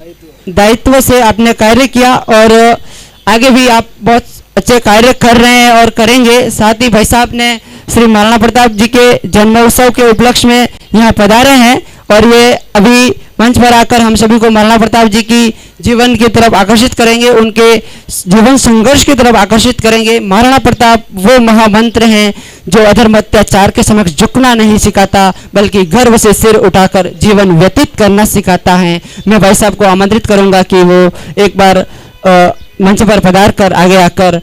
दायित्व से आपने कार्य किया और आगे भी आप बहुत अच्छे कार्य कर रहे हैं और करेंगे। साथ ही भाई साहब ने श्री महाराणा प्रताप जी के जन्मोत्सव के उपलक्ष्य में यहाँ पधारे हैं और ये अभी मंच पर आकर हम सभी को महाराणा प्रताप जी की जीवन की तरफ आकर्षित करेंगे, उनके जीवन संघर्ष की तरफ आकर्षित करेंगे। महाराणा प्रताप वो महामंत्र हैं जो अधर्म अत्याचार के समक्ष झुकना नहीं सिखाता बल्कि गर्व से सिर उठाकर जीवन व्यतीत करना सिखाता है। मैं भाई साहब को आमंत्रित करूंगा कि वो एक बार मंच पर पधार कर आगे आकर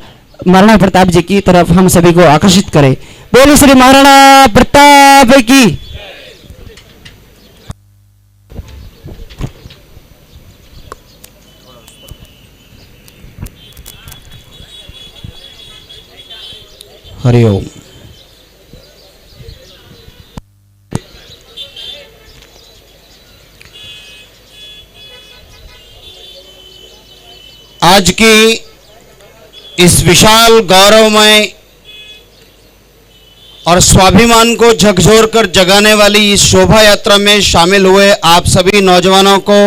महाराणा प्रताप जी की तरफ हम सभी को आकर्षित करें। बोलो श्री महाराणा प्रताप की। हरिओम। आज की इस विशाल गौरवमय और स्वाभिमान को झकझोर कर जगाने वाली इस शोभा यात्रा में शामिल हुए आप सभी नौजवानों को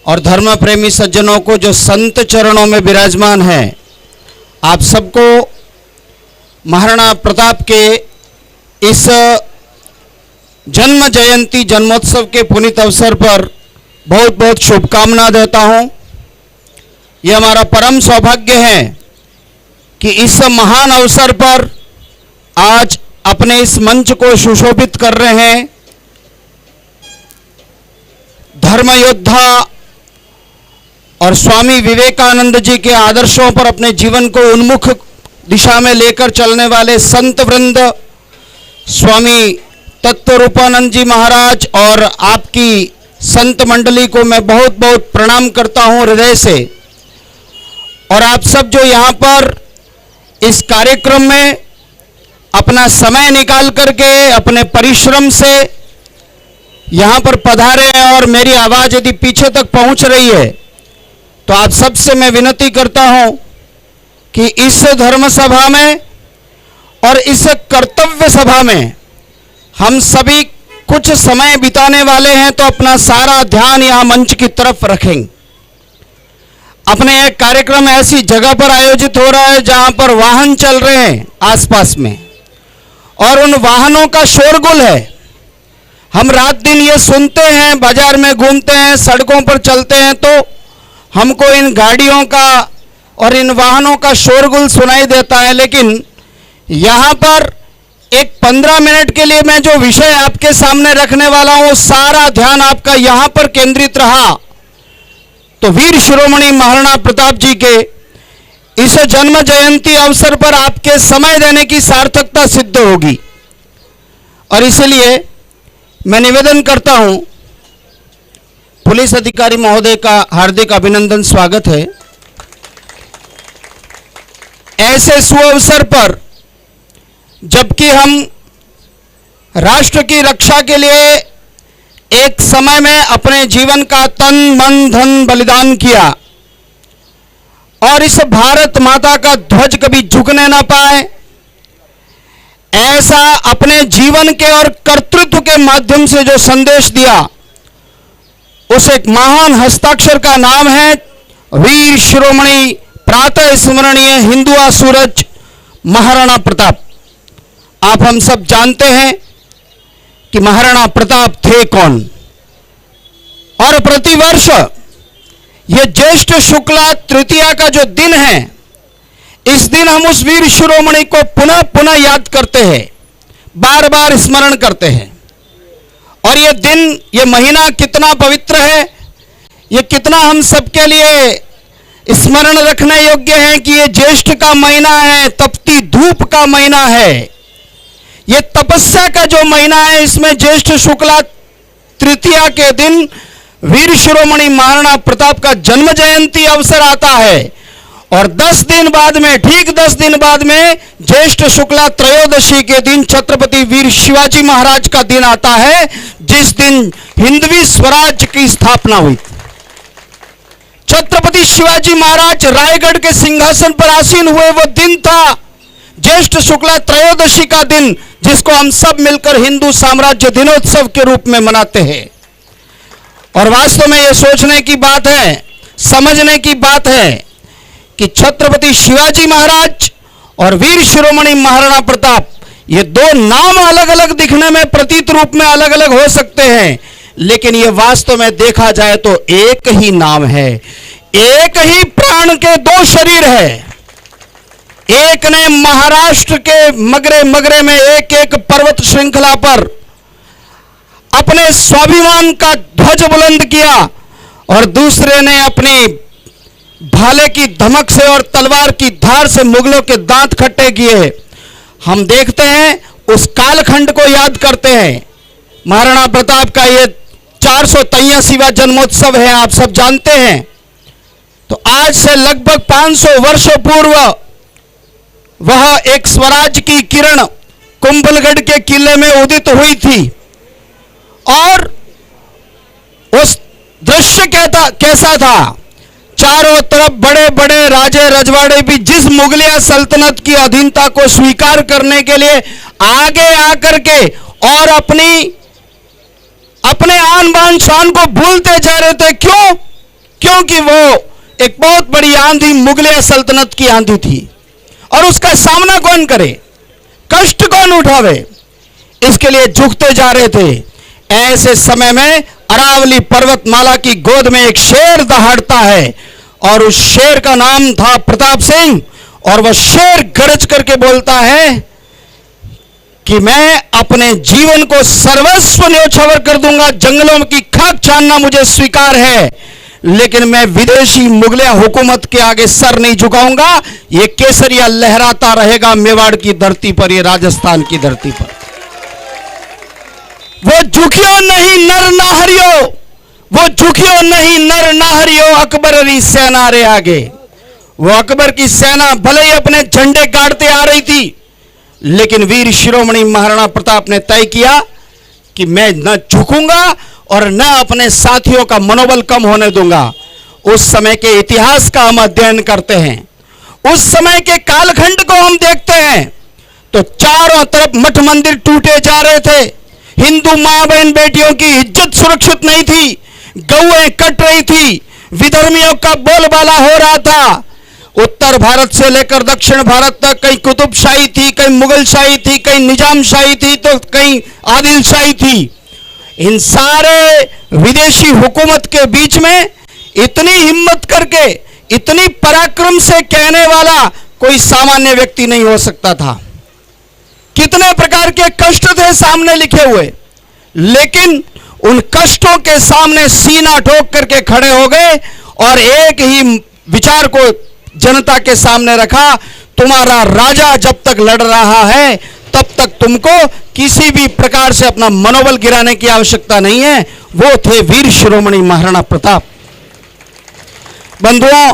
और धर्म प्रेमी सज्जनों को जो संत चरणों में विराजमान है, आप सबको महाराणा प्रताप के इस जन्म जयंती जन्मोत्सव के पुनीत अवसर पर बहुत बहुत शुभकामना देता हूं। यह हमारा परम सौभाग्य है कि इस महान अवसर पर आज अपने इस मंच को सुशोभित कर रहे हैं धर्म योद्धा और स्वामी विवेकानंद जी के आदर्शों पर अपने जीवन को उन्मुख दिशा में लेकर चलने वाले संत वृंद स्वामी तत्वरूपानंद जी महाराज और आपकी संत मंडली को मैं बहुत बहुत प्रणाम करता हूं हृदय से। और आप सब जो यहाँ पर इस कार्यक्रम में अपना समय निकाल करके अपने परिश्रम से यहाँ पर पधारे हैं और मेरी आवाज़ यदि पीछे तक पहुँच रही है तो आप सबसे मैं विनती करता हूँ कि इस धर्म सभा में और इस कर्तव्य सभा में हम सभी कुछ समय बिताने वाले हैं तो अपना सारा ध्यान यहाँ मंच की तरफ रखेंगे। अपने एक कार्यक्रम ऐसी जगह पर आयोजित हो रहा है जहां पर वाहन चल रहे हैं आसपास में और उन वाहनों का शोरगुल है। हम रात दिन ये सुनते हैं, बाजार में घूमते हैं, सड़कों पर चलते हैं तो हमको इन गाड़ियों का और इन वाहनों का शोरगुल सुनाई देता है। लेकिन यहाँ पर एक 15 मिनट के लिए मैं जो विषय आपके सामने रखने वाला हूँ, सारा ध्यान आपका यहाँ पर केंद्रित रहा तो वीर शिरोमणि महाराणा प्रताप जी के इस जन्म जयंती अवसर पर आपके समय देने की सार्थकता सिद्ध होगी। और इसलिए मैं निवेदन करता हूं, पुलिस अधिकारी महोदय का हार्दिक अभिनंदन स्वागत है। ऐसे सुअवसर पर जबकि हम राष्ट्र की रक्षा के लिए एक समय में अपने जीवन का तन मन धन बलिदान किया और इस भारत माता का ध्वज कभी झुकने ना पाए, ऐसा अपने जीवन के और कर्तृत्व के माध्यम से जो संदेश दिया, उस एक महान हस्ताक्षर का नाम है वीर शिरोमणि प्रातः स्मरणीय हिंदुआ सूरज महाराणा प्रताप। आप हम सब जानते हैं कि महाराणा प्रताप थे कौन। और प्रतिवर्ष ये ज्येष्ठ शुक्ला तृतीया का जो दिन है, इस दिन हम उस वीर शिरोमणि को पुनः पुनः याद करते हैं, बार बार स्मरण करते हैं। और ये दिन, ये महीना कितना पवित्र है, ये कितना हम सबके लिए स्मरण रखने योग्य है कि ये ज्येष्ठ का महीना है, तपती धूप का महीना है, ये तपस्या का जो महीना है। इसमें ज्येष्ठ शुक्ला तृतीया के दिन वीर शिरोमणि महाराणा प्रताप का जन्म जयंती अवसर आता है और 10 दिन बाद में, ठीक 10 दिन बाद में ज्येष्ठ शुक्ला त्रयोदशी के दिन छत्रपति वीर शिवाजी महाराज का दिन आता है, जिस दिन हिंदवी स्वराज की स्थापना हुई। छत्रपति शिवाजी महाराज रायगढ़ के सिंहासन पर आसीन हुए वो दिन था ज्येष्ठ शुक्ला त्रयोदशी का दिन, जिसको हम सब मिलकर हिंदू साम्राज्य दिनोत्सव के रूप में मनाते हैं। और वास्तव में यह सोचने की बात है, समझने की बात है कि छत्रपति शिवाजी महाराज और वीर शिरोमणि महाराणा प्रताप, ये दो नाम अलग अलग दिखने में, प्रतीत रूप में अलग अलग हो सकते हैं, लेकिन ये वास्तव में देखा जाए तो एक ही नाम है, एक ही प्राण के दो शरीर है। एक ने महाराष्ट्र के मगरे मगरे में एक एक पर्वत श्रृंखला पर अपने स्वाभिमान का ध्वज बुलंद किया और दूसरे ने अपनी भाले की धमक से और तलवार की धार से मुगलों के दांत खट्टे किए। हम देखते हैं, उस कालखंड को याद करते हैं। महाराणा प्रताप का ये 483वां जन्मोत्सव है, आप सब जानते हैं। तो आज से लगभग 500 वर्षों पूर्व वह एक स्वराज की किरण कुंभलगढ़ के किले में उदित हुई थी और उस दृश्य कैसा था? चारों तरफ बड़े बड़े राजे रजवाड़े भी जिस मुगलिया सल्तनत की अधीनता को स्वीकार करने के लिए आगे आकर के और अपने आन बान शान को भूलते जा रहे थे। क्यों? क्योंकि वो एक बहुत बड़ी आंधी मुगलिया सल्तनत की आंधी थी और उसका सामना कौन करे, कष्ट कौन उठावे, इसके लिए झुकते जा रहे थे। ऐसे समय में अरावली पर्वतमाला की गोद में एक शेर दहाड़ता है और उस शेर का नाम था प्रताप सिंह। और वह शेर गरज करके बोलता है कि मैं अपने जीवन को सर्वस्व न्योछावर कर दूंगा, जंगलों की खाक छानना मुझे स्वीकार है, लेकिन मैं विदेशी मुगलिया हुकूमत के आगे सर नहीं झुकाऊंगा। ये केसरिया लहराता रहेगा मेवाड़ की धरती पर, ये राजस्थान की धरती पर। वो झुकियो नहीं नर नाहरियो, वो झुकियो नहीं नर नाहरियो अकबरी सेना रे आगे। वो अकबर की सेना भले ही अपने झंडे गाड़ते आ रही थी, लेकिन वीर शिरोमणि महाराणा प्रताप ने तय किया कि मैं न झुकूंगा और न अपने साथियों का मनोबल कम होने दूंगा। उस समय के इतिहास का हम अध्ययन करते हैं, उस समय के कालखंड को हम देखते हैं, तो चारों तरफ मठ मंदिर टूटे जा रहे थे, हिंदू मां बहन बेटियों की इज्जत सुरक्षित नहीं थी, गौएं कट रही थी, विधर्मियों का बोलबाला हो रहा था। उत्तर भारत से लेकर दक्षिण भारत तक कहीं कुतुबशाही थी, कहीं मुगलशाही थी, कहीं निजामशाही थी, तो कहीं आदिलशाही थी। इन सारे विदेशी हुकूमत के बीच में इतनी हिम्मत करके, इतनी पराक्रम से कहने वाला कोई सामान्य व्यक्ति नहीं हो सकता था। कितने प्रकार के कष्ट थे सामने लिखे हुए, लेकिन उन कष्टों के सामने सीना ठोक करके खड़े हो गए और एक ही विचार को जनता के सामने रखा, तुम्हारा राजा जब तक लड़ रहा है तब तक तुमको किसी भी प्रकार से अपना मनोबल गिराने की आवश्यकता नहीं है। वो थे वीर शिरोमणि महाराणा प्रताप। बंधुओं,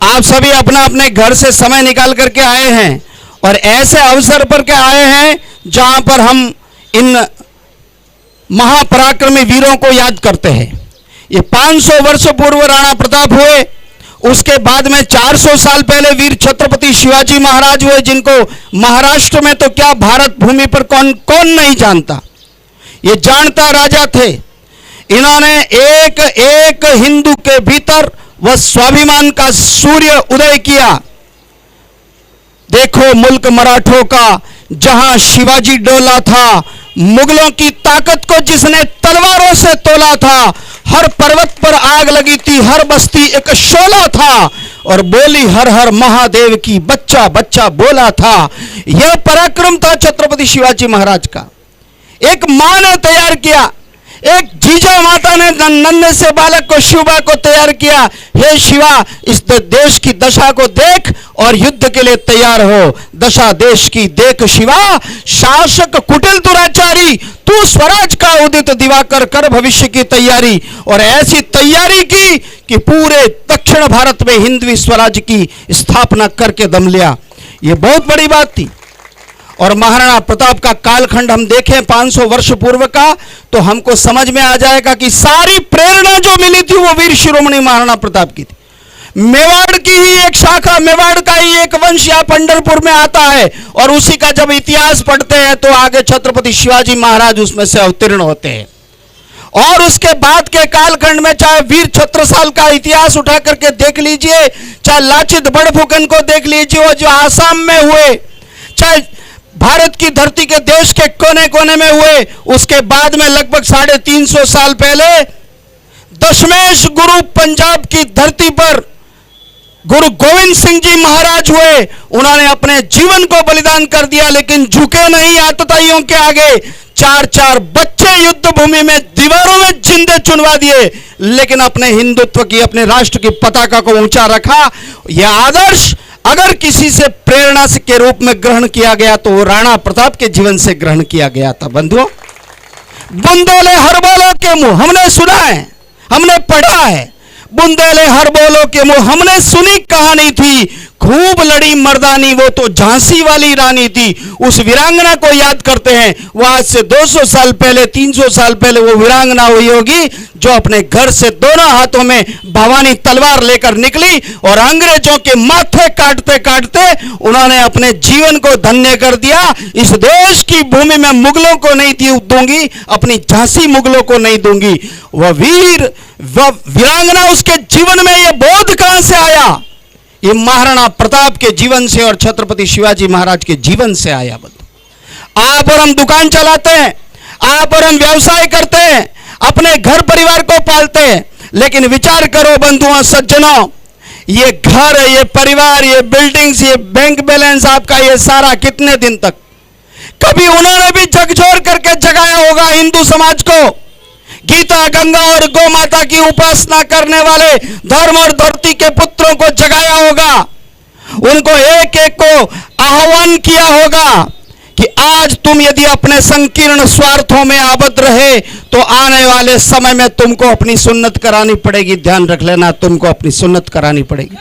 आप सभी अपना अपने घर से समय निकाल करके आए हैं और ऐसे अवसर पर के आए हैं जहां पर हम इन महापराक्रमी वीरों को याद करते हैं। ये 500 वर्ष पूर्व राणा प्रताप हुए, उसके बाद में 400 साल पहले वीर छत्रपति शिवाजी महाराज हुए, जिनको महाराष्ट्र में तो क्या भारत भूमि पर कौन कौन नहीं जानता, ये जानता राजा थे। इन्होंने एक एक हिंदू के भीतर वह स्वाभिमान का सूर्य उदय किया। देखो मुल्क मराठों का जहां शिवाजी डोला था, मुगलों की ताकत को जिसने तलवारों से तोला था, हर पर्वत पर आग लगी थी, हर बस्ती एक शोला था और बोली हर हर महादेव की, बच्चा बच्चा बोला था। यह पराक्रम था छत्रपति शिवाजी महाराज का। एक मां ने तैयार किया, एक जीजा माता ने नन्हे से बालक को शिवा को तैयार किया। हे शिवा, इस देश की दशा को देख और युद्ध के लिए तैयार हो। दशा देश की देख शिवा, शासक कुटिल दुराचारी, तू स्वराज का उदित दिवाकर, कर भविष्य की तैयारी। और ऐसी तैयारी की कि पूरे दक्षिण भारत में हिंदवी स्वराज की स्थापना करके दम लिया। यह बहुत बड़ी बात थी। और महाराणा प्रताप का कालखंड हम देखें 500 वर्ष पूर्व का, तो हमको समझ में आ जाएगा कि सारी प्रेरणा जो मिली थी वो वीर शिरोमणि महाराणा प्रताप की थी। मेवाड़ की ही एक शाखा, मेवाड़ का ही एक वंश यहाँ पंढरपुर में आता है और उसी का जब इतिहास पढ़ते हैं तो आगे छत्रपति शिवाजी महाराज उसमें से अवतीर्ण होते हैं। और उसके बाद के कालखंड में चाहे वीर छत्रसाल का इतिहास उठा करके देख लीजिए, चाहे लाचित बड़फुकन को देख लीजिए, जो आसाम में हुए, चाहे भारत की धरती के देश के कोने कोने में हुए, उसके बाद में लगभग 350 साल पहले दशमेश गुरु पंजाब की धरती पर गुरु गोविंद सिंह जी महाराज हुए। उन्होंने अपने जीवन को बलिदान कर दिया, लेकिन झुके नहीं आतताइयों के आगे। 4 बच्चे युद्ध भूमि में दीवारों में जिंदे चुनवा दिए, लेकिन अपने हिंदुत्व की, अपने राष्ट्र की पताका को ऊंचा रखा। यह आदर्श अगर किसी से प्रेरणा के रूप में ग्रहण किया गया तो वो राणा प्रताप के जीवन से ग्रहण किया गया था। बंधुओं, बुंदेले हर बोलो के मुंह, हमने सुना है, हमने पढ़ा है। बुंदेले हर बोलो के मुंह, हमने सुनी कहानी थी, खूब लड़ी मर्दानी, वो तो झांसी वाली रानी थी। उस वीरांगना को याद करते हैं। वो आज से 200 साल पहले, 300 साल पहले वो वीरांगना हुई होगी जो अपने घर से दोनों हाथों में भवानी तलवार लेकर निकली और अंग्रेजों के माथे काटते काटते उन्होंने अपने जीवन को धन्य कर दिया। इस देश की भूमि में मुगलों को नहीं दूंगी, अपनी झांसी मुगलों को नहीं दूंगी। वह वीरांगना, उसके जीवन में यह बोध कहां से आया? ये महाराणा प्रताप के जीवन से और छत्रपति शिवाजी महाराज के जीवन से आया। आप और हम दुकान चलाते हैं, आप और हम व्यवसाय करते हैं, अपने घर परिवार को पालते हैं, लेकिन विचार करो बंधुओं सज्जनों, ये घर, ये परिवार, ये बिल्डिंग्स, ये बैंक बैलेंस आपका, ये सारा कितने दिन तक? कभी उन्होंने भी झकझोर करके जगाया होगा हिंदू समाज को। गीता, गंगा और गौ माता की उपासना करने वाले धर्म और धरती के पुत्रों को जगाया होगा। उनको एक एक को आह्वान किया होगा कि आज तुम यदि अपने संकीर्ण स्वार्थों में आबद्ध रहे तो आने वाले समय में तुमको अपनी सुन्नत करानी पड़ेगी। ध्यान रख लेना, तुमको अपनी सुन्नत करानी पड़ेगी।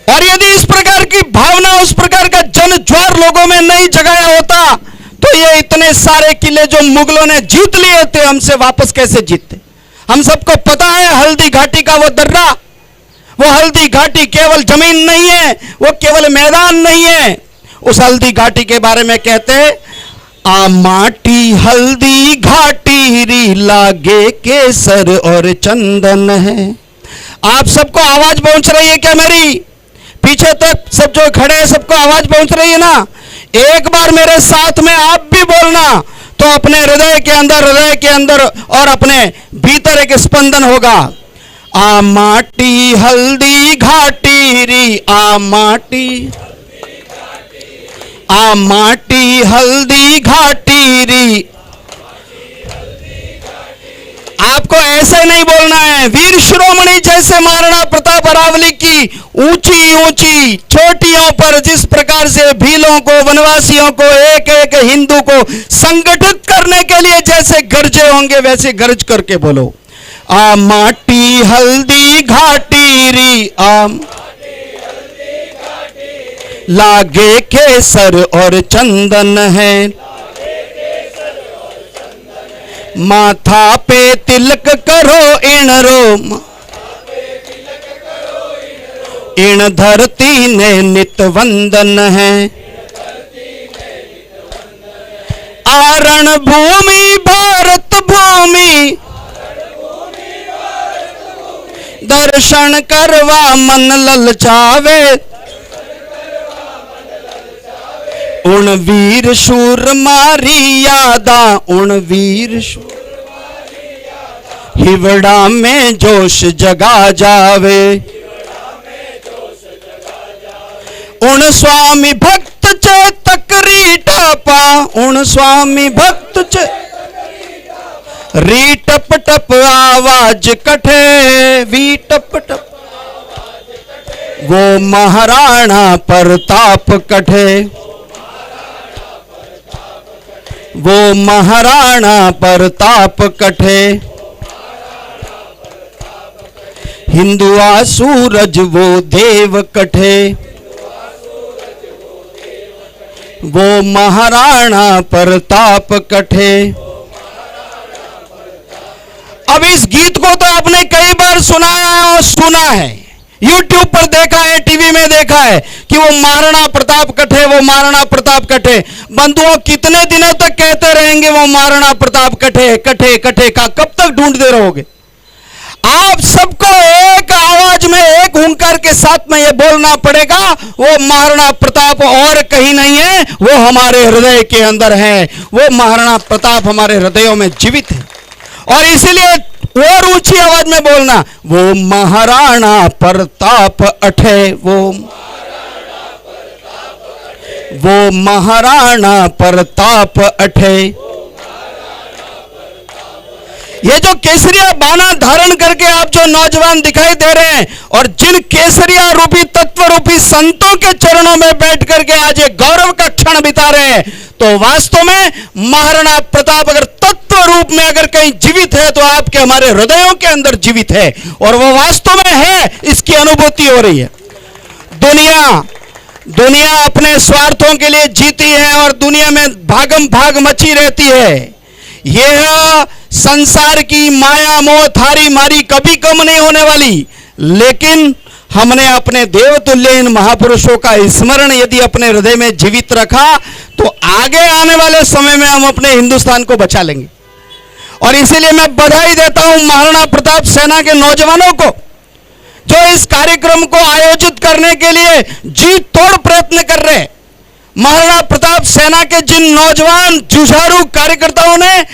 और यदि इस प्रकार की भावना, उस प्रकार का जन ज्वार लोगों में नहीं जगाया होता तो ये इतने सारे किले जो मुगलों ने जीत लिए थे, हमसे वापस कैसे जीतते? हम सबको पता है हल्दी घाटी का वो दर्रा, वो हल्दी घाटी केवल जमीन नहीं है, वो केवल मैदान नहीं है। उस हल्दी घाटी के बारे में कहते हैं, आ माटी हल्दी घाटी री लागे केसर और चंदन है। आप सबको आवाज पहुंच रही है क्या मेरी? पीछे तक सब जो खड़े हैं सबको आवाज पहुंच रही है ना? एक बार मेरे साथ में आप भी बोलना तो अपने हृदय के अंदर और अपने भीतर एक स्पंदन होगा। आ माटी हल्दी घाटी री, आ माटी हल्दी घाटी री। आपको ऐसे नहीं बोलना है। वीर शिरोमणि जैसे महाराणा प्रताप अरावली की ऊंची ऊंची चोटियों पर जिस प्रकार से भीलों को, वनवासियों को, एक एक हिंदू को संगठित करने के लिए जैसे गरजे होंगे, वैसे गरज करके बोलो, आ माटी हल्दी घाटी री, आम लागे केसर और चंदन है। माथा पे तिलक करो इन रो, इन धरती ने नित वंदन है। आरण भूमि भारत भूमि, दर्शन करवा मन ललचावे। उन वीर शूर मारी यादा, उन वीर हिवड़ा में जोश जगा जावे। उन स्वामी भक्त चेतक रीठपा, उन स्वामी भक्त री टप टप आवाज कठे, वी टप टप वो महाराणा प्रताप कठे, वो महाराणा प्रताप कठे। हिंदुआ सूरज वो देव कठे, वो महाराणा प्रताप कठे। अब इस गीत को तो आपने कई बार सुनाया और सुना है। YouTube पर देखा है, टीवी में देखा है कि वो महाराणा प्रताप कटे, वो महाराणा प्रताप कटे। बंधुओं, कितने दिनों तक कहते रहेंगे वो महाराणा प्रताप कटे कटे कटे का? कब तक ढूंढते रहोगे? आप सबको एक आवाज में, एक हुंकार के साथ में ये बोलना पड़ेगा, वो महाराणा प्रताप और कहीं नहीं है, वो हमारे हृदय के अंदर है। वो महाराणा प्रताप हमारे हृदयों में जीवित है। और इसीलिए और ऊंची आवाज में बोलना, वो महाराणा प्रताप अठे, वो महाराणा प्रताप अठे। ये जो केसरिया बाना धारण करके आप जो नौजवान दिखाई दे रहे हैं और जिन केसरिया रूपी तत्व रूपी संतों के चरणों में बैठ करके आज ये गौरव का क्षण बिता रहे हैं, तो वास्तव में महाराणा प्रताप अगर तत्व रूप में अगर कहीं जीवित है तो आपके हमारे हृदयों के अंदर जीवित है, और वो वास्तव में है, इसकी अनुभूति हो रही है। दुनिया अपने स्वार्थों के लिए जीती है और दुनिया में भागम भाग मची रहती है। यह संसार की माया मोह थारी मारी कभी कम नहीं होने वाली, लेकिन हमने अपने देवतुल्य इन महापुरुषों का स्मरण यदि अपने हृदय में जीवित रखा तो आगे आने वाले समय में हम अपने हिंदुस्तान को बचा लेंगे। और इसीलिए मैं बधाई देता हूं महाराणा प्रताप सेना के नौजवानों को, जो इस कार्यक्रम को आयोजित करने के लिए जी तोड़ प्रयत्न कर रहे हैं। महाराणा प्रताप सेना के जिन नौजवान जुझारू कार्यकर्ताओं ने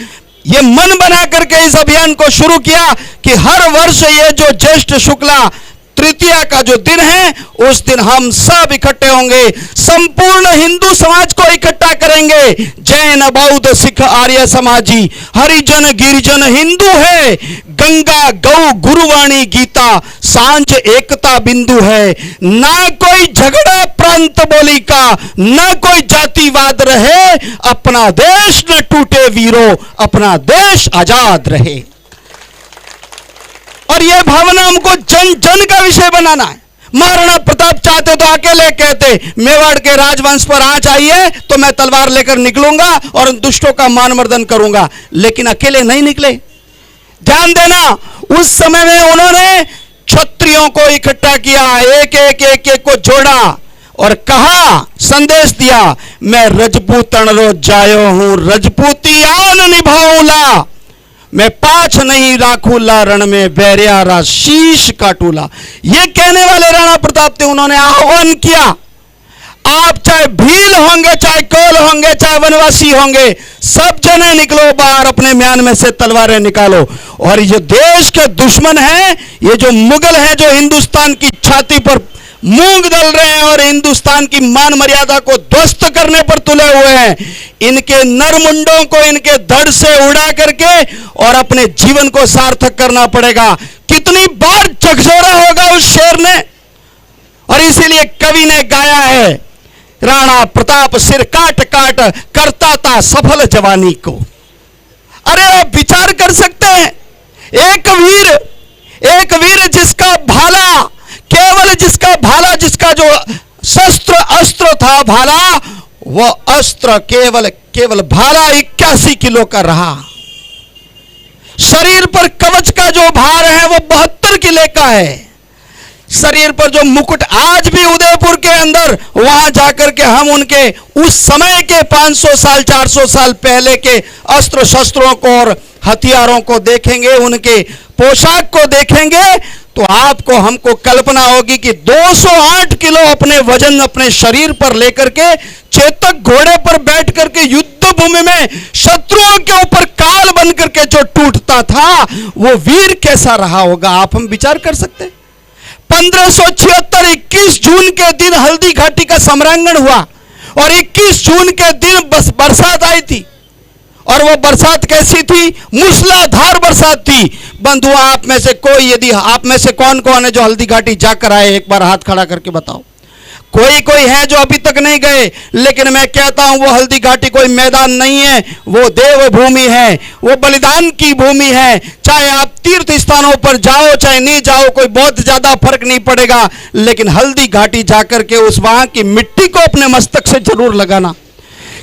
ये मन बना करके इस अभियान को शुरू किया कि हर वर्ष ये जो ज्येष्ठ शुक्ला तृतीया का जो दिन है, उस दिन हम सब इकट्ठे होंगे, संपूर्ण हिंदू समाज को इकट्ठा करेंगे। जैन बौद्ध सिख आर्य समाजी हरिजन गिरिजन हिंदू है, गंगा गौ गुरुवाणी गीता सांझ एकता बिंदु है। ना कोई झगड़ा प्रांत बोली का, ना कोई जातिवाद रहे, अपना देश न टूटे वीरों, अपना देश आजाद रहे। और यह भावना हमको जन जन का विषय बनाना है। महाराणा प्रताप चाहते तो अकेले कहते, मेवाड़ के राजवंश पर आंच आई है तो मैं तलवार लेकर निकलूंगा और उन दुष्टों का मान मर्दन करूंगा, लेकिन अकेले नहीं निकले। ध्यान देना, उस समय में उन्होंने क्षत्रियों को इकट्ठा किया, एक को जोड़ा और कहा, संदेश दिया, मैं रजपूतन रो जायो हूं, रजपूती आन निभाऊला, मैं पाछ नहीं राखूला, रण में बैरियारा शीश काटूला। ये कहने वाले राणा प्रताप थे। उन्होंने आह्वान किया, आप चाहे भील होंगे, चाहे कोल होंगे, चाहे वनवासी होंगे, सब जने निकलो बाहर, अपने म्यान में से तलवारें निकालो। और ये देश के दुश्मन हैं, ये जो मुगल हैं, जो हिंदुस्तान की छाती पर मूंग दल रहे हैं और हिंदुस्तान की मान मर्यादा को ध्वस्त करने पर तुले हुए हैं, इनके नरमुंडों को इनके धड़ से उड़ा करके और अपने जीवन को सार्थक करना पड़ेगा। कितनी बार झकझोरा होगा उस शेर ने। और इसीलिए कवि ने गाया है, राणा प्रताप सिर काट काट करता था सफल जवानी को। अरे आप विचार कर सकते हैं, एक वीर जिसका भाला, केवल जिसका भाला, जिसका जो शस्त्र अस्त्र था भाला, वो अस्त्र केवल भाला 81 किलो का रहा। शरीर पर कवच का जो भार है वो 72 किलो का है। शरीर पर जो मुकुट, आज भी उदयपुर के अंदर वहां जाकर के हम उनके उस समय के 500 साल 400 साल पहले के अस्त्र शस्त्रों को और हथियारों को देखेंगे, उनके पोशाक को देखेंगे, तो आपको हमको कल्पना होगी कि 208 किलो अपने वजन अपने शरीर पर लेकर के चेतक घोड़े पर बैठ करके युद्ध भूमि में शत्रुओं के ऊपर काल बन करके जो टूटता था, वो वीर कैसा रहा होगा, आप हम विचार कर सकते हैं। 1576 21 जून के दिन हल्दी घाटी का सम्रांगण हुआ और 21 जून के दिन बस बरसात आई थी। और वो बरसात कैसी थी? मूसलाधार बरसात थी। बंधुओं, आप में से कोई, यदि आप में से कौन कौन है जो हल्दी घाटी जाकर आए, एक बार हाथ खड़ा करके बताओ। कोई है जो अभी तक नहीं गए, लेकिन मैं कहता हूं वो हल्दी घाटी कोई मैदान नहीं है, वो देव भूमि है, वो बलिदान की भूमि है। चाहे आप तीर्थ स्थानों पर जाओ चाहे नहीं जाओ, कोई बहुत ज्यादा फर्क नहीं पड़ेगा, लेकिन हल्दी घाटी जाकर के उस वहां की मिट्टी को अपने मस्तक से जरूर लगाना,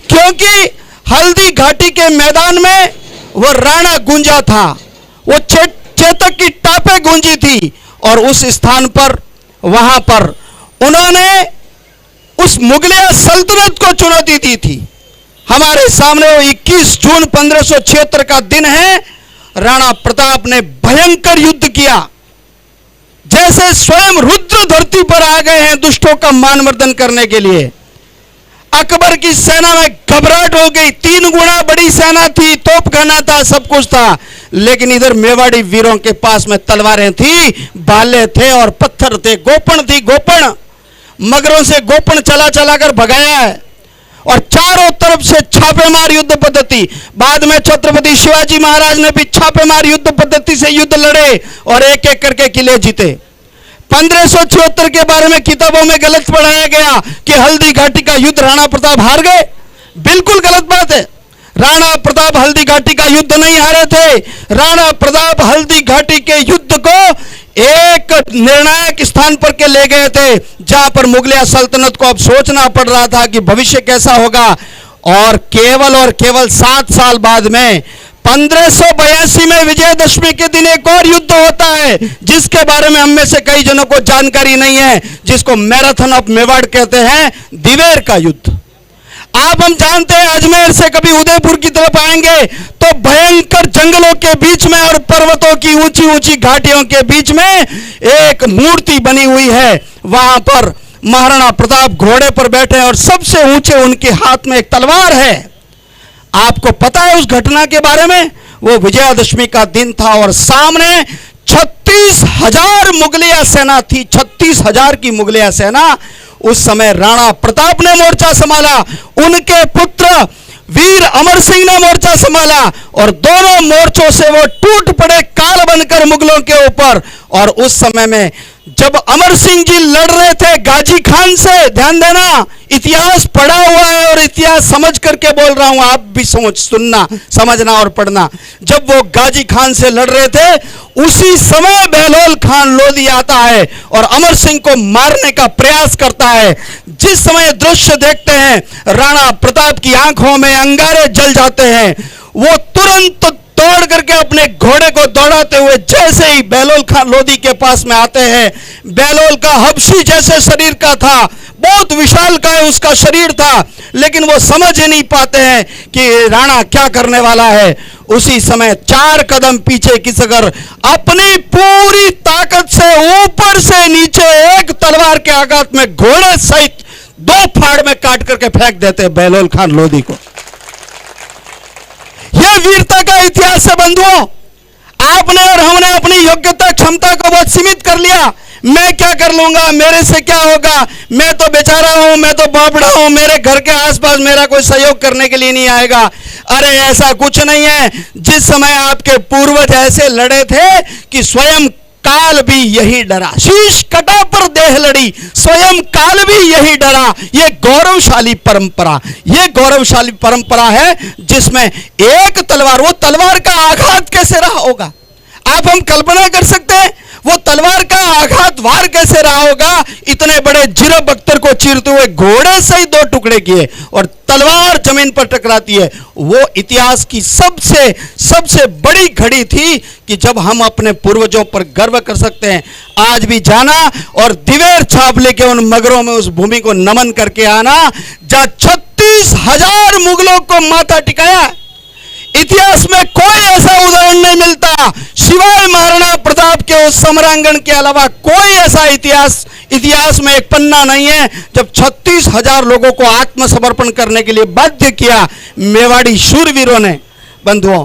क्योंकि हल्दी घाटी के मैदान में वो राणा गूंजा था, वो चेतक की टापे गूंजी थी और उस स्थान पर वहां पर उन्होंने उस मुगलिया सल्तनत को चुनौती दी थी। हमारे सामने वो 21 जून 1576 का दिन है। राणा प्रताप ने भयंकर युद्ध किया, जैसे स्वयं रुद्र धरती पर आ गए हैं दुष्टों का मानमर्दन करने के लिए। अकबर की सेना में घबराहट हो गई, 3 गुना बड़ी सेना थी, तोपखाना था, सब कुछ था, लेकिन इधर मेवाड़ी वीरों के पास में तलवारें थी, भाले थे और पत्थर थे, गोपन थी, गोपन मगरों से गोपन चला चला कर भगाया है और चारों तरफ से छापेमार युद्ध पद्धति। बाद में छत्रपति शिवाजी महाराज ने भी छापेमार युद्ध पद्धति से युद्ध लड़े और एक एक करके किले जीते। 1576 के बारे में किताबों में गलत पढ़ाया गया कि हल्दी घाटी का युद्ध राणा प्रताप हार गए। बिल्कुल गलत बात है। राणा प्रताप हल्दी घाटी का युद्ध नहीं हारे थे। राणा प्रताप हल्दी घाटी के युद्ध को एक निर्णायक स्थान पर के ले गए थे, जहां पर मुगलिया सल्तनत को अब सोचना पड़ रहा था कि भविष्य कैसा होगा। और केवल 7 साल बाद में 1582 में विजयदशमी के दिन एक और युद्ध होता है, जिसके बारे में हम में से कई जनों को जानकारी नहीं है, जिसको मैराथन ऑफ मेवाड़ कहते हैं, दिवेर का युद्ध। आप हम जानते हैं अजमेर से कभी उदयपुर की तरफ आएंगे तो भयंकर जंगलों के बीच में और पर्वतों की ऊंची ऊंची घाटियों के बीच में एक मूर्ति बनी हुई है। वहां पर महाराणा प्रताप घोड़े पर बैठे और सबसे ऊंचे उनके हाथ में एक तलवार है। आपको पता है उस घटना के बारे में? वो विजयादशमी का दिन था और सामने 36,000 मुगलिया सेना थी। 36,000 की मुगलिया सेना। उस समय राणा प्रताप ने मोर्चा संभाला, उनके पुत्र वीर अमर सिंह ने मोर्चा संभाला और दोनों मोर्चों से वो टूट पड़े काल बनकर मुगलों के ऊपर। और उस समय में जब अमर सिंह जी लड़ रहे थे गाजी खान से, ध्यान देना, इतिहास पढ़ा हुआ है और इतिहास समझ करके बोल रहा हूं, आप भी सुनना, समझना और पढ़ना। जब वो गाजी खान से लड़ रहे थे, उसी समय बहलोल खान लोधी आता है और अमर सिंह को मारने का प्रयास करता है। जिस समय दृश्य देखते हैं, राणा प्रताप की आंखों में अंगारे जल जाते हैं। वो तुरंत दौड़ करके अपने घोड़े को दौड़ाते हुए जैसे ही बहलोल खान लोधी के पास में आते हैं, बहलोल का हबशी जैसे शरीर का था, बहुत विशालकाय उसका शरीर था, लेकिन वो समझ ही नहीं पाते हैं कि राणा क्या करने वाला है। उसी समय 4 कदम पीछे खिसकर अपनी पूरी ताकत से ऊपर से नीचे एक तलवार के आघात में घोड़े सहित 2 फाड़ में काट करके फेंक देते बहलोल खान लोधी को। यह वीरता का इतिहास है बंधुओं। आपने और हमने अपनी योग्यता क्षमता को बहुत सीमित कर लिया। मैं क्या कर लूंगा, मेरे से क्या होगा, मैं तो बेचारा हूं, मैं तो बाबड़ा हूं, मेरे घर के आसपास मेरा कोई सहयोग करने के लिए नहीं आएगा। अरे ऐसा कुछ नहीं है। जिस समय आपके पूर्वज ऐसे लड़े थे कि स्वयं काल भी यही डरा, शीश कटा पर देह लड़ी, स्वयं काल भी यही डरा। ये गौरवशाली परंपरा, ये गौरवशाली परंपरा है जिसमें एक तलवार, वो तलवार का आघात कैसे रहा होगा, आप हम कल्पना कर सकते हैं? वो तलवार का आघात वार कैसे रहा होगा? इतने बड़े जिरब अख्तर को चीरते हुए घोड़े से ही 2 टुकड़े किए और तलवार जमीन पर टकराती है। वो इतिहास की सबसे बड़ी घड़ी थी कि जब हम अपने पूर्वजों पर गर्व कर सकते हैं। आज भी जाना और दिवेर छाप लेके उन मगरों में उस भूमि को नमन करके आना जहां 36,000 मुगलों को माथा टिकाया। इतिहास में कोई ऐसा उदाहरण नहीं मिलता, सिवाय महाराणा प्रताप के उस समरांगण के अलावा कोई ऐसा इतिहास में एक पन्ना नहीं है जब 36,000 लोगों को आत्मसमर्पण करने के लिए बाध्य किया मेवाड़ी शूरवीरों ने। बंधुओं,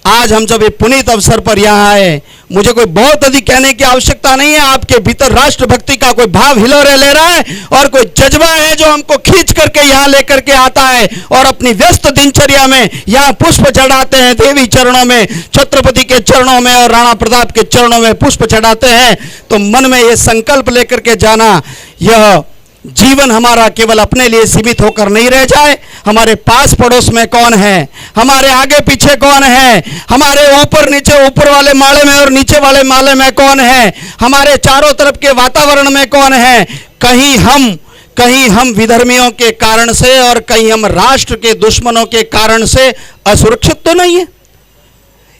आज हम जब ये पुनीत अवसर पर यहां आए, मुझे कोई बहुत अधिक कहने की आवश्यकता नहीं है। आपके भीतर राष्ट्रभक्ति का कोई भाव हिलोरे ले रहा है और कोई जज्बा है जो हमको खींच करके यहां लेकर के आता है और अपनी व्यस्त दिनचर्या में यहां पुष्प चढ़ाते हैं, देवी चरणों में, छत्रपति के चरणों में और राणा प्रताप के चरणों में पुष्प चढ़ाते हैं। तो मन में यह संकल्प लेकर के जाना, यह जीवन हमारा केवल अपने लिए सीमित होकर नहीं रह जाए। हमारे पास पड़ोस में कौन है, हमारे आगे पीछे कौन है, हमारे ऊपर नीचे, ऊपर वाले माले में और नीचे वाले माले में कौन है, हमारे चारों तरफ के वातावरण में कौन है। कहीं हम विधर्मियों के कारण से और कहीं हम राष्ट्र के दुश्मनों के कारण से असुरक्षित तो नहीं है।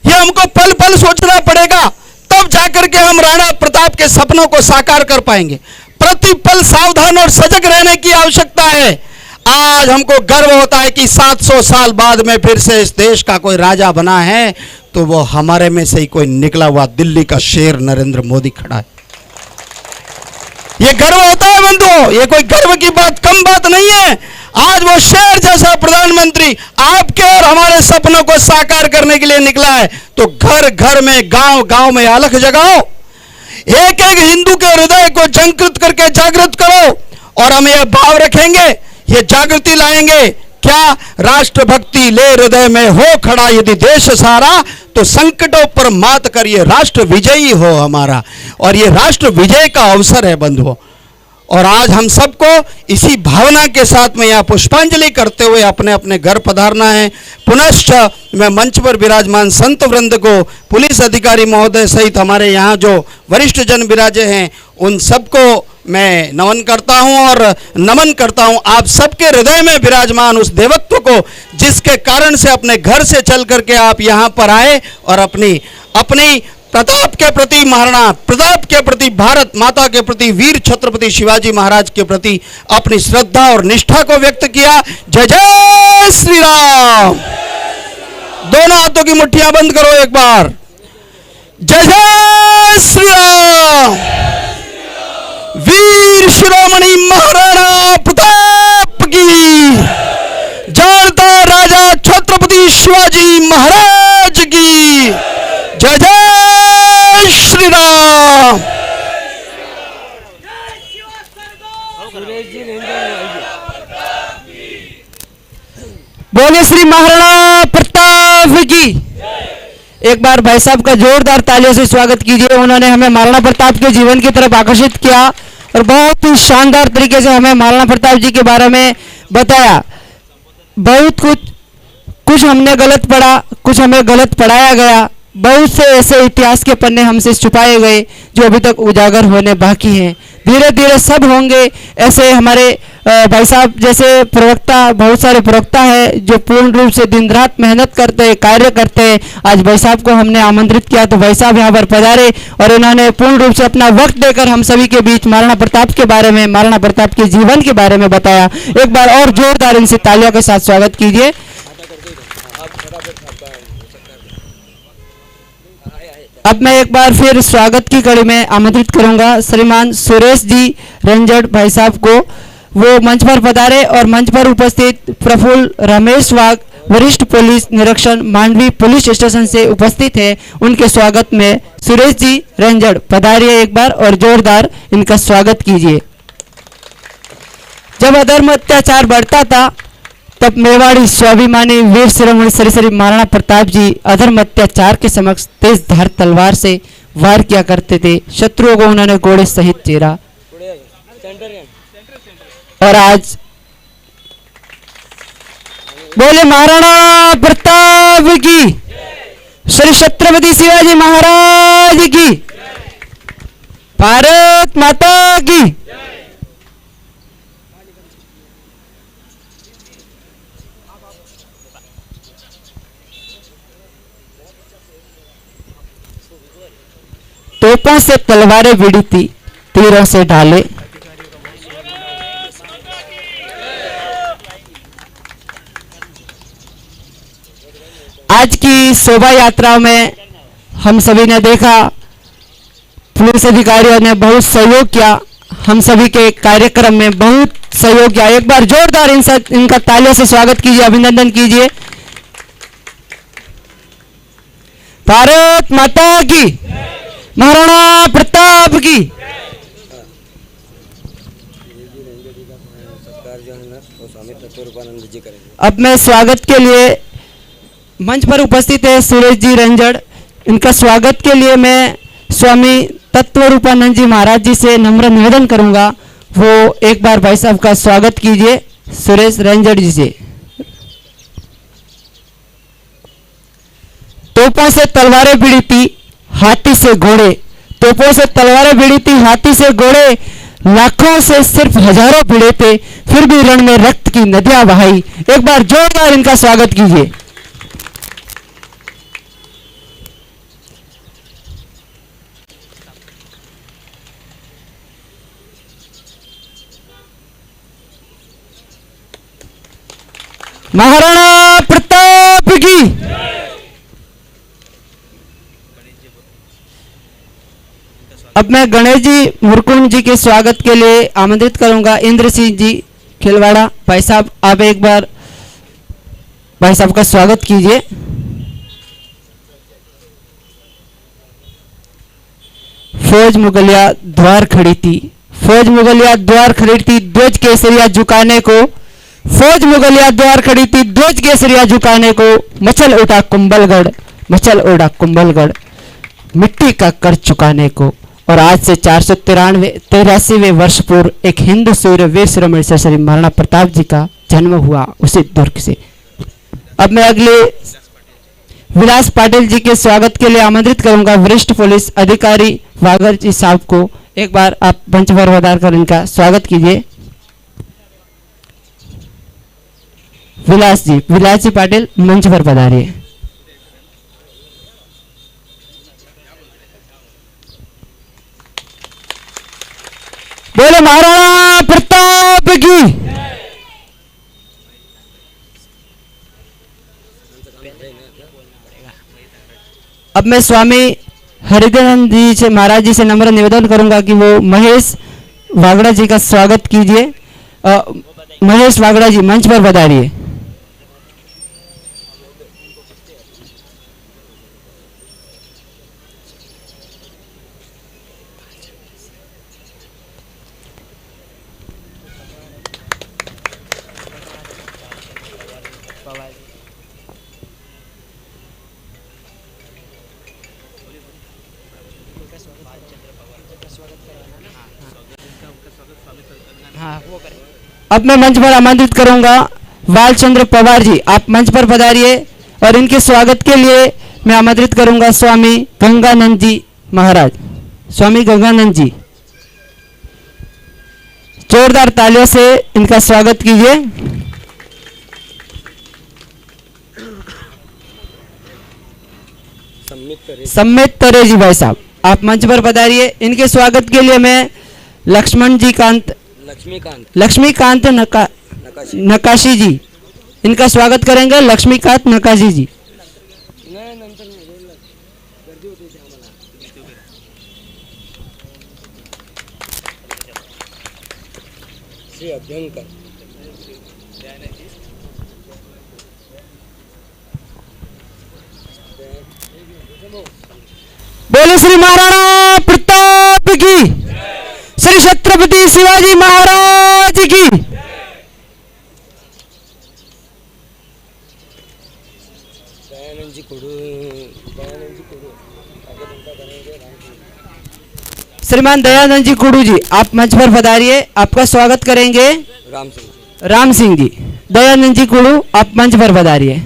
यह हमको पल पल सोचना पड़ेगा, तब जाकर के हम राणा प्रताप आपके सपनों को साकार कर पाएंगे। प्रतिपल सावधान और सजग रहने की आवश्यकता है। आज हमको गर्व होता है कि 700 साल बाद में फिर से इस देश का कोई राजा बना है, तो वो हमारे में से ही कोई निकला हुआ दिल्ली का शेर नरेंद्र मोदी खड़ा है। ये गर्व होता है बंधुओं, ये कोई गर्व की बात, कम बात नहीं है। आज वो शेर जैसा प्रधानमंत्री आपके और हमारे सपनों को साकार करने के लिए निकला है। तो घर घर में, गांव गांव में अलख जगाओ, एक एक हिंदू के हृदय को जागृत करके जागृत करो। और हम ये भाव रखेंगे, ये जागृति लाएंगे, क्या राष्ट्रभक्ति ले हृदय में हो खड़ा, यदि देश सारा तो संकटों पर मात करिए, राष्ट्र विजयी हो हमारा। और ये राष्ट्र विजय का अवसर है बंधुओं। और आज हम सबको इसी भावना के साथ में यहाँ पुष्पांजलि करते हुए अपने अपने घर पधारना है। पुनश्च मैं मंच पर विराजमान संत वृंद को, पुलिस अधिकारी महोदय सहित हमारे यहाँ जो वरिष्ठ जन विराजे हैं, उन सबको मैं नमन करता हूँ और नमन करता हूँ आप सबके हृदय में विराजमान उस देवत्व को, जिसके कारण से अपने घर से चल करके आप यहाँ पर आए और अपनी प्रताप के प्रति, महाराणा प्रताप के प्रति, भारत माता के प्रति, वीर छत्रपति शिवाजी महाराज के प्रति अपनी श्रद्धा और निष्ठा को व्यक्त किया। जय जय श्री राम। दोनों हाथों की मुट्ठियां बंद करो एक बार। जय जय श्री राम। वीर शिरोमणि महाराणा प्रताप की, जानता राजा छत्रपति शिवाजी महाराज की। जय जय श्री राम। बोले श्री महाराणा प्रताप की। एक बार भाई साहब का जोरदार तालियों से स्वागत कीजिए। उन्होंने हमें महाराणा प्रताप के जीवन की तरफ आकर्षित किया और बहुत ही शानदार तरीके से हमें महाराणा प्रताप जी के बारे में बताया। बहुत कुछ हमने गलत पढ़ा, कुछ हमें गलत पढ़ाया गया। बहुत से ऐसे इतिहास के पन्ने हमसे छुपाए गए जो अभी तक उजागर होने बाकी हैं। धीरे धीरे सब होंगे। ऐसे हमारे भाई साहब जैसे प्रवक्ता, बहुत सारे प्रवक्ता है जो पूर्ण रूप से दिन रात मेहनत करते हैं, कार्य करते हैं। आज भाई साहब को हमने आमंत्रित किया तो भाई साहब यहाँ पर पधारे और इन्होंने पूर्ण रूप से अपना वक्त देकर हम सभी के बीच महाराणा प्रताप के बारे में, महाराणा प्रताप के जीवन के बारे में बताया। एक बार और जोरदार इनसे तालियों के साथ स्वागत कीजिए। अब मैं एक बार फिर स्वागत की कड़ी में आमंत्रित करूंगा श्रीमान सुरेश जी रेंजर भाई साहब को। वो मंच पर पधारे और मंच पर उपस्थित प्रफुल्ल रमेश वाघ, वरिष्ठ पुलिस निरीक्षक मांडवी पुलिस स्टेशन से उपस्थित है। उनके स्वागत में सुरेश जी रेंजर पधारिए एक बार और जोरदार इनका स्वागत कीजिए। जब अधर्म अत्याचार बढ़ता था तब मेवाड़ी स्वाभिमानी वीर शिरोमणि श्री श्री महाराणा प्रताप जी अधर्म अत्याचार के समक्ष तेज धार तलवार से वार किया करते थे। शत्रुओं को उन्होंने घोड़े सहित चीरा। और आज बोले महाराणा प्रताप की, श्री छत्रपति शिवाजी महाराज की, भारत माता की। तोपों से तलवारें भिड़ी थी, तीरों से ढाले। आज की शोभा यात्रा में हम सभी ने देखा पुलिस अधिकारियों ने बहुत सहयोग किया। हम सभी के कार्यक्रम में बहुत सहयोग किया। एक बार जोरदार इनका तालियों से स्वागत कीजिए, अभिनंदन कीजिए। भारत माता की, महाराणा प्रताप की। अब मैं स्वागत के लिए मंच पर उपस्थित है सुरेश जी रेंजर। इनका स्वागत के लिए मैं स्वामी तत्वरूपानंद जी महाराज जी से नम्र निवेदन करूंगा, वो एक बार भाई साहब का स्वागत कीजिए सुरेश रेंजर जी से। तोपों से तलवारें भिड़ी थी, हाथी से घोड़े। तोपों से तलवारें भिड़ी थी, हाथी से घोड़े। लाखों से सिर्फ हजारों भिड़े थे, फिर भी रण में रक्त की नदियां बहाई। एक बार जोरदार इनका स्वागत कीजिए। महाराणा प्रताप की। अब मैं गणेश जी मुरकुंड जी के स्वागत के लिए आमंत्रित करूंगा इंद्र सिंह जी खिलवाड़ा। भाई साहब आप एक बार भाई साहब का स्वागत कीजिए। फौज मुगलिया द्वार खड़ी थी, फौज मुगलिया द्वार खड़ी थी ध्वज केसरिया झुकाने को, फौज मुगलिया द्वार खड़ी थी ध्वज केसरिया झुकाने को, मचल उठा कुंभलगढ़, मचल उठा कुंभलगढ़ मिट्टी का कर चुकाने को। और आज से 483वें वर्ष पूर्व एक हिंदू सूर्य वीर शिरोमणि श्री महाराणा प्रताप जी का जन्म हुआ उसी दुर्ग से। अब मैं अगले विलास पाटिल जी के स्वागत के लिए आमंत्रित करूंगा वरिष्ठ पुलिस अधिकारी वागर जी साहब को। एक बार आप मंच पर पधार कर इनका स्वागत कीजिए। विलास जी पाटिल मंच पर पधारिए। बोलो महाराणा प्रताप की। अब मैं स्वामी हरिदयानंद जी से महाराज जी से नम्र निवेदन करूंगा कि वो महेश वागड़ा जी का स्वागत कीजिए। महेश वागड़ा जी मंच पर पधारिए। अब मैं मंच पर आमंत्रित करूंगा बालचंद्र पवार जी, आप मंच पर पधारिए। और इनके स्वागत के लिए मैं आमंत्रित करूंगा स्वामी गंगानंद जी महाराज। स्वामी गंगानंद जी जोरदार तालियों से इनका स्वागत कीजिए। सम्मित तरे जी भाई साहब आप मंच पर पधारिए। इनके स्वागत के लिए मैं लक्ष्मीकांत नकाशी जी इनका स्वागत करेंगे। लक्ष्मीकांत नकाशी जी। बोलो श्री महाराणा प्रताप की, श्री छत्रपति शिवाजी महाराज की। श्रीमान दयानंद जी कुड़ू जी आप मंच पर पधारिए। आपका स्वागत करेंगे राम सिंह जी। दयानंद जी कुड़ू आप मंच पर पधारिए।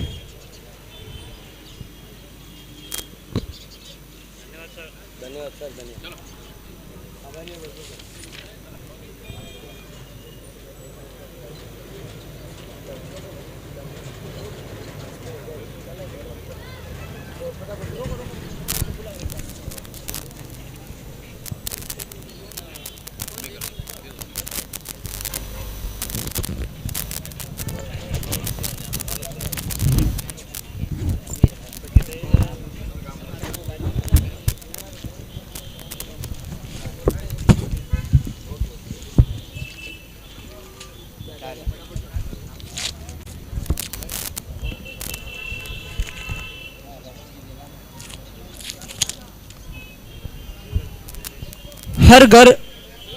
हर घर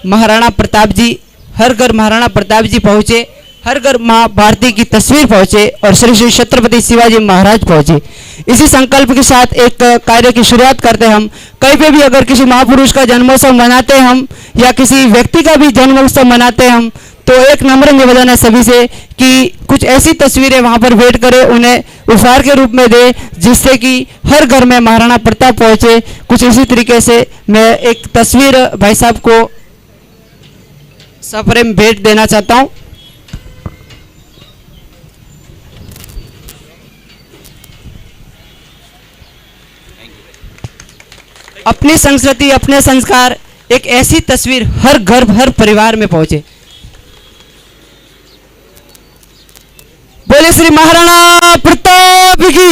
महाराणा प्रताप जी, हर घर महाराणा प्रताप जी पहुंचे, हर घर मां भारती की तस्वीर पहुंचे और श्री श्री छत्रपति शिवाजी महाराज पहुंचे। इसी संकल्प के साथ एक कार्य की शुरुआत करते हैं हम। कहीं पे भी अगर किसी महापुरुष का जन्मोत्सव मनाते हैं हम या किसी व्यक्ति का भी जन्मोत्सव मनाते हैं हम, तो एक नम्र निवेदन है सभी से कि कुछ ऐसी तस्वीरें वहां पर वेट करें, उन्हें उपहार के रूप में दे, जिससे कि हर घर में महाराणा प्रताप पहुंचे। कुछ इसी तरीके से मैं एक तस्वीर भाई साहब को सप्रेम भेंट देना चाहता हूं। अपनी संस्कृति, अपने संस्कार, एक ऐसी तस्वीर हर घर हर परिवार में पहुंचे। बोले श्री महाराणा प्रताप की।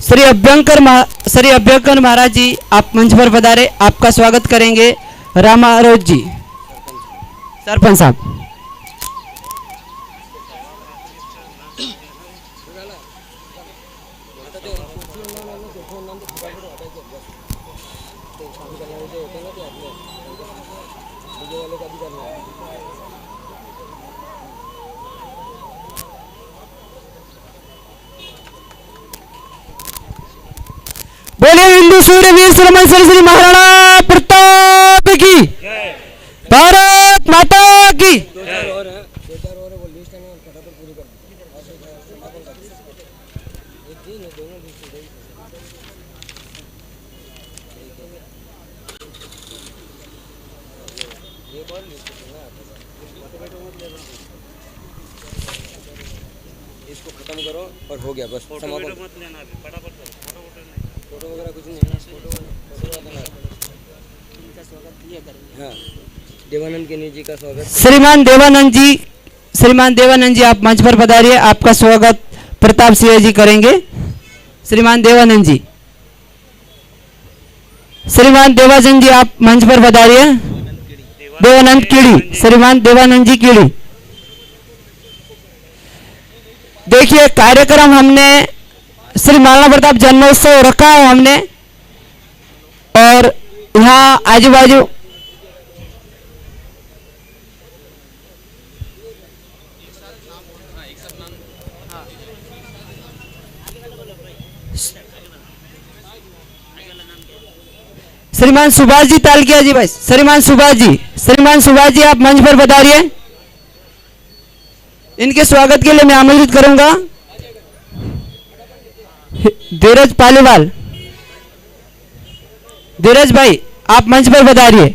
श्री अभ्यंकर महाराज जी आप मंच पर पधारे, आपका स्वागत करेंगे रामारोज जी सरपंच साहब। बोले हिंदू सूर्यवीर श्रमण श्री महाराणा प्रताप की, भारत माता की। इसको खत्म करो और हो गया बस। फोटो वीडियो मत लेना अभी, फटाफट करो। फोटो वगैरह कुछ नहीं है। हाँ, देवानंद के जी का स्वागत। श्रीमान देवानंद जी आप मंच पर पधारिए, आपका स्वागत प्रताप सिंह जी करेंगे। श्रीमान देवानंद जी, श्रीमान देवानंद जी आप मंच पर पधारिए। देवानंद कीड़ी, श्रीमान देवानंद जी कीड़ी। देखिए कार्यक्रम हमने श्री महाराणा प्रताप जन्मोत्सव रखा है हमने, और यहाँ आजू बाजू श्रीमान सुभाष जी तालकिया जी, भाई श्रीमान सुभाष जी आप मंच पर पधारिए। इनके स्वागत के लिए मैं आमंत्रित करूंगा धीरज पालीवाल। धीरज भाई आप मंच पर पधारिए।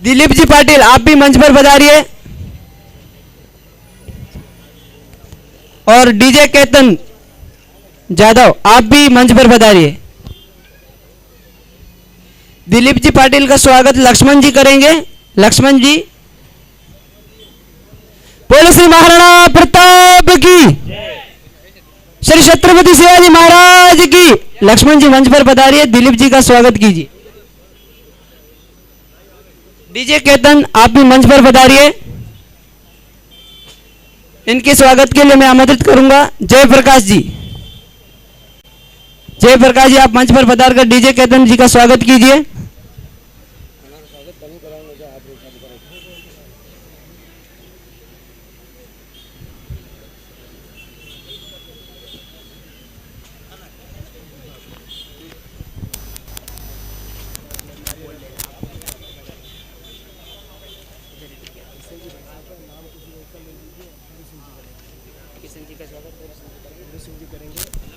दिलीप जी पाटिल आप भी मंच पर पधारिए। और डीजे केतन जादव आप भी मंच पर पधारिए। दिलीप जी पाटिल का स्वागत लक्ष्मण जी करेंगे। लक्ष्मण जी, बोले श्री महाराणा प्रताप की, श्री छत्रपति शिवाजी महाराज की। लक्ष्मण जी मंच पर पधारिए, दिलीप जी का स्वागत कीजिए। डीजे केतन आप भी मंच पर पधारिए। इनके स्वागत के लिए मैं आमंत्रित करूंगा जयप्रकाश जी। जयप्रकाश जी आप मंच पर पधार कर डीजे केतन जी का स्वागत कीजिए।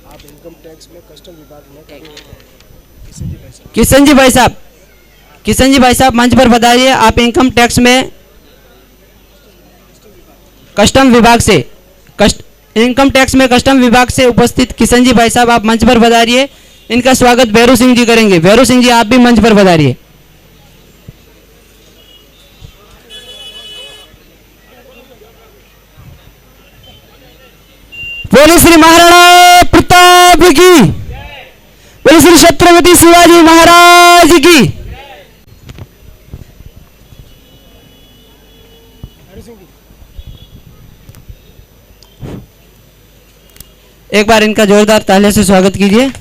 आप इनकम टैक्स में कस्टम विभाग में किशन जी भाई साहब मंच पर बताइए। आप इनकम टैक्स में कस्टम विभाग से उपस्थित किशन जी भाई साहब आप मंच पर पधारिए। इनका स्वागत भैरू सिंह जी करेंगे। भैरू सिंह जी आप भी मंच पर पधारिए। बोले श्री महाराणा प्रताप की, बोले श्री छत्रपति शिवाजी महाराज की। एक बार इनका जोरदार तालियों से स्वागत कीजिए।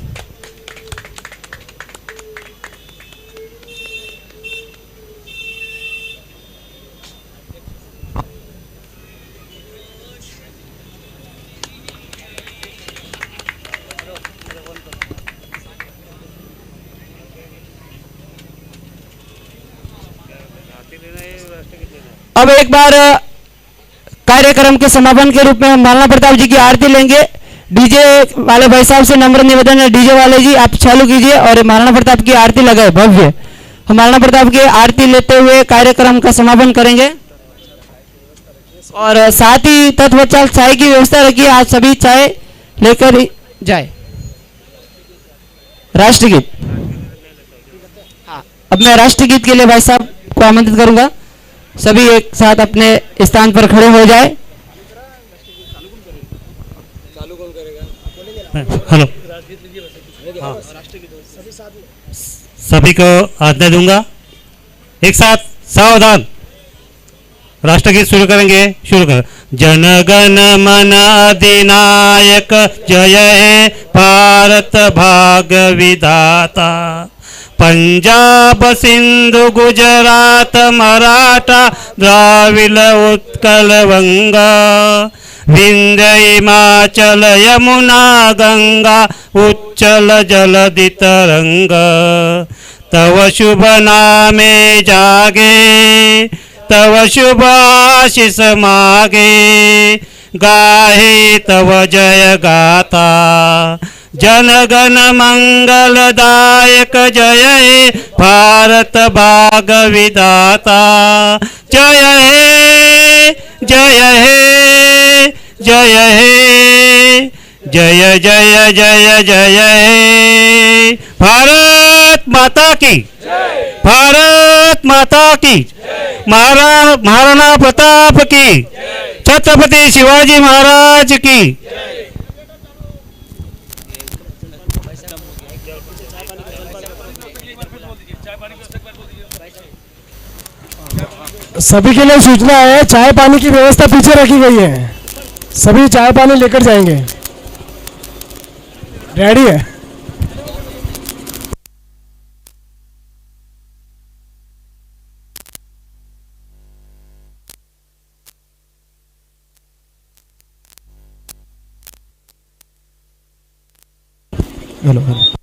अब एक बार कार्यक्रम के समापन के रूप में हम महाराणा प्रताप जी की आरती लेंगे। डीजे वाले भाई साहब से नम्र निवेदन है, डीजे वाले जी आप चालू कीजिए और महाराणा प्रताप की आरती लगाए भव्य। हम महाराणा प्रताप की आरती लेते हुए कार्यक्रम का समापन करेंगे। और साथ ही तत्पश्चात चाय की व्यवस्था रखिए, आप सभी चाय लेकर जाए। राष्ट्रगीत, हाँ, अब मैं राष्ट्रगीत के लिए भाई साहब को आमंत्रित करूंगा। सभी एक साथ अपने स्थान पर खड़े हो जाए। चालू कौन करेगा? हेलो, हाँ, सभी को आज्ञा दूंगा। एक साथ सावधान, राष्ट्रगीत शुरू करेंगे। शुरू कर। जन गण मन अधिनायक जय हे भारत भाग्य विधाता, पंजाब सिंधु गुजरात मराठा द्राविड़ उत्कल वंगा, विंध्य हिमाचल यमुना गंगा उच्चल जलधि तरंग, तव शुभ नामे जागे तव शुभ आशीष मागे, गाहे तव जय गाथा, जन गण मंगलदायक जय हे भारत भाग्य विधाता, जय हे जय हे जय हे जय जय जय जय हे। भारत माता की, भारत माता की, महाराणा प्रताप की, छत्रपति शिवाजी महाराज की। सभी के लिए सूचना है, चाय पानी की व्यवस्था पीछे रखी गई है, सभी चाय पानी लेकर जाएंगे। रेडी है? Hello hello.